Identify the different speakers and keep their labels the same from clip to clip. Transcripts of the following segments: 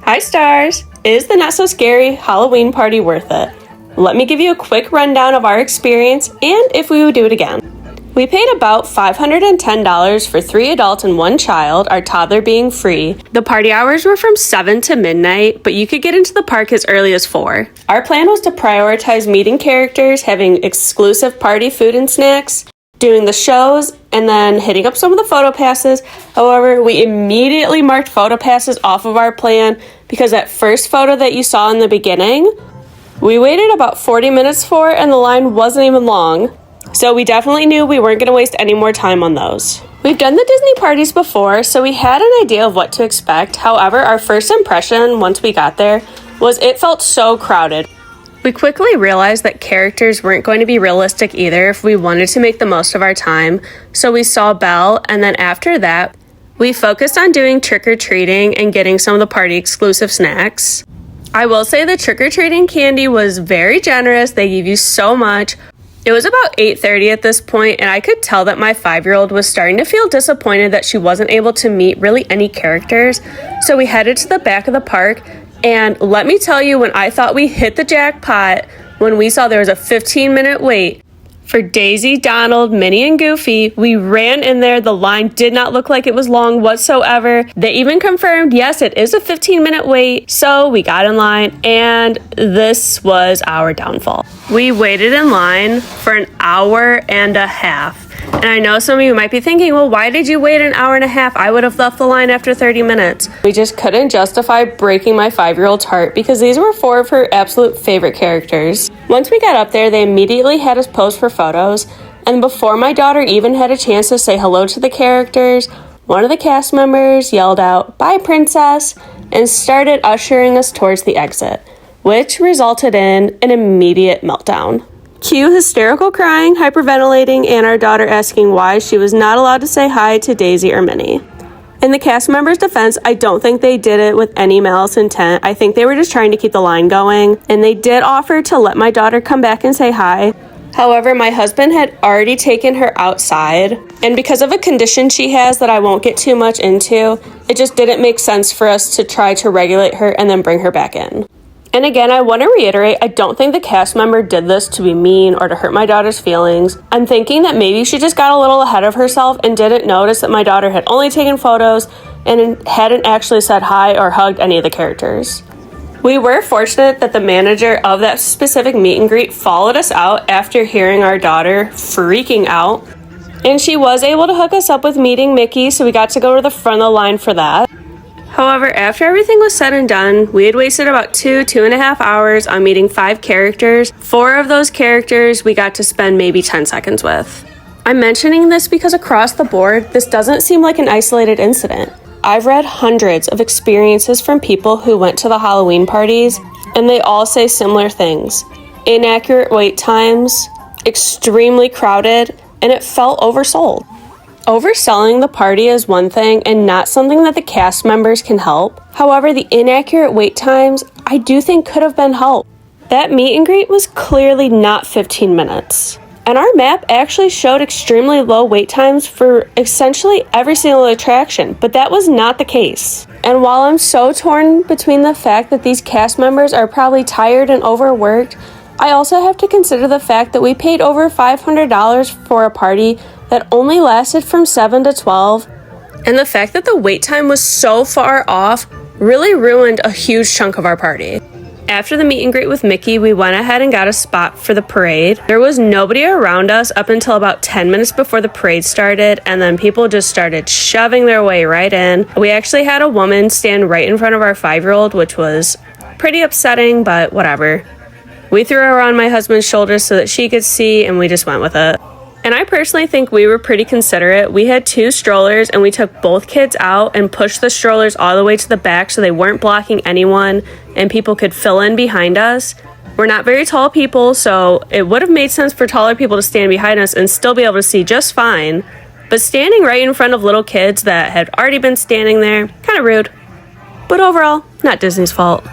Speaker 1: Hi stars! Is the not so scary Halloween party worth it? Let me give you a quick rundown of our experience and if we would do it again. We paid about $510 for 3 adults and 1 child, our toddler being free. The party hours were from 7 to midnight, but you could get into the park as early as 4. Our plan was to prioritize meeting characters, having exclusive party food and snacks, doing the shows, and then hitting up some of the photo passes. However, we immediately marked photo passes off of our plan because that first photo that you saw in the beginning, we waited about 40 minutes for, and the line wasn't even long. So we definitely knew we weren't going to waste any more time on those. We've done the Disney parties before, so we had an idea of what to expect. However, our first impression once we got there was it felt so crowded. We quickly realized that characters weren't going to be realistic either if we wanted to make the most of our time. So we saw Belle, and then after that, we focused on doing trick-or-treating and getting some of the party exclusive snacks. I will say the trick-or-treating candy was very generous. They gave you so much. It was about 8:30 at this point, and I could tell that my 5-year-old was starting to feel disappointed that she wasn't able to meet really any characters. So we headed to the back of the park, and let me tell you, when I thought we hit the jackpot, when we saw there was a 15-minute wait for Daisy, Donald, Minnie, and Goofy, we ran in there. The line did not look like it was long whatsoever. They even confirmed, yes, it is a 15-minute wait. So we got in line, and this was our downfall. We waited in line for an hour and a half. And I know some of you might be thinking, well, why did you wait an hour and a half? I would have left the line after 30 minutes. We just couldn't justify breaking my 5-year-old's heart because these were 4 of her absolute favorite characters. Once we got up there, they immediately had us pose for photos. And before my daughter even had a chance to say hello to the characters, one of the cast members yelled out, "Bye, princess," and started ushering us towards the exit, which resulted in an immediate meltdown. Cue hysterical crying, hyperventilating, and our daughter asking why she was not allowed to say hi to Daisy or Minnie. In the cast members' defense, I don't think they did it with any malice intent. I think they were just trying to keep the line going, and they did offer to let my daughter come back and say hi. However, my husband had already taken her outside, and because of a condition she has that I won't get too much into, it just didn't make sense for us to try to regulate her and then bring her back in. And again, I want to reiterate, I don't think the cast member did this to be mean or to hurt my daughter's feelings. I'm thinking that maybe she just got a little ahead of herself and didn't notice that my daughter had only taken photos and hadn't actually said hi or hugged any of the characters. We were fortunate that the manager of that specific meet and greet followed us out after hearing our daughter freaking out. And she was able to hook us up with meeting Mickey, so we got to go to the front of the line for that. However, after everything was said and done, we had wasted about 2.5 hours on meeting 5 characters. 4 of those characters we got to spend maybe 10 seconds with. I'm mentioning this because across the board, this doesn't seem like an isolated incident. I've read hundreds of experiences from people who went to the Halloween parties, and they all say similar things. Inaccurate wait times, extremely crowded, and it felt oversold. Overselling the party is one thing and not something that the cast members can help. However, the inaccurate wait times, I do think could have been helped. That meet and greet was clearly not 15 minutes. And our map actually showed extremely low wait times for essentially every single attraction, but that was not the case. And while I'm so torn between the fact that these cast members are probably tired and overworked, I also have to consider the fact that we paid over $500 for a party that only lasted from 7 to 12, and the fact that the wait time was so far off really ruined a huge chunk of our party. After the meet and greet with Mickey, we went ahead and got a spot for the parade. There was nobody around us up until about 10 minutes before the parade started, and then people just started shoving their way right in. We actually had a woman stand right in front of our 5-year-old, which was pretty upsetting, but whatever. We threw her on my husband's shoulders so that she could see, and we just went with it. And I personally think we were pretty considerate. We had 2 strollers, and we took both kids out and pushed the strollers all the way to the back so they weren't blocking anyone and people could fill in behind us. We're not very tall people, so it would have made sense for taller people to stand behind us and still be able to see just fine. But standing right in front of little kids that had already been standing there, kind of rude. But overall, not Disney's fault.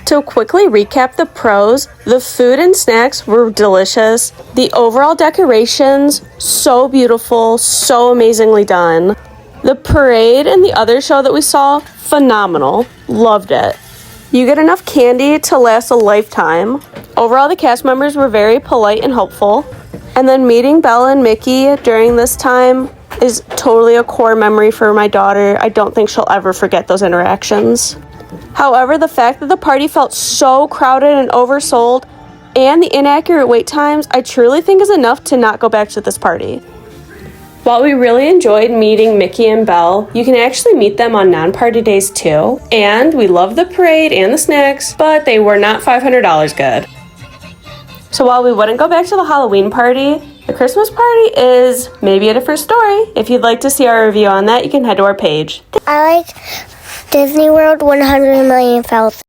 Speaker 1: To quickly recap the pros, the food and snacks were delicious. The overall decorations, so beautiful, so amazingly done. The parade and the other show that we saw, phenomenal. Loved it. You get enough candy to last a lifetime. Overall, the cast members were very polite and helpful. And then meeting Bella and Mickey during this time is totally a core memory for my daughter. I don't think she'll ever forget those interactions. However, the fact that the party felt so crowded and oversold and the inaccurate wait times, I truly think is enough to not go back to this party. While we really enjoyed meeting Mickey and Belle, you can actually meet them on non-party days too. And we loved the parade and the snacks, but they were not $500 good. So while we wouldn't go back to the Halloween party, the Christmas party is maybe a different story. If you'd like to see our review on that, you can head to our page.
Speaker 2: I like Disney World 100 million felt.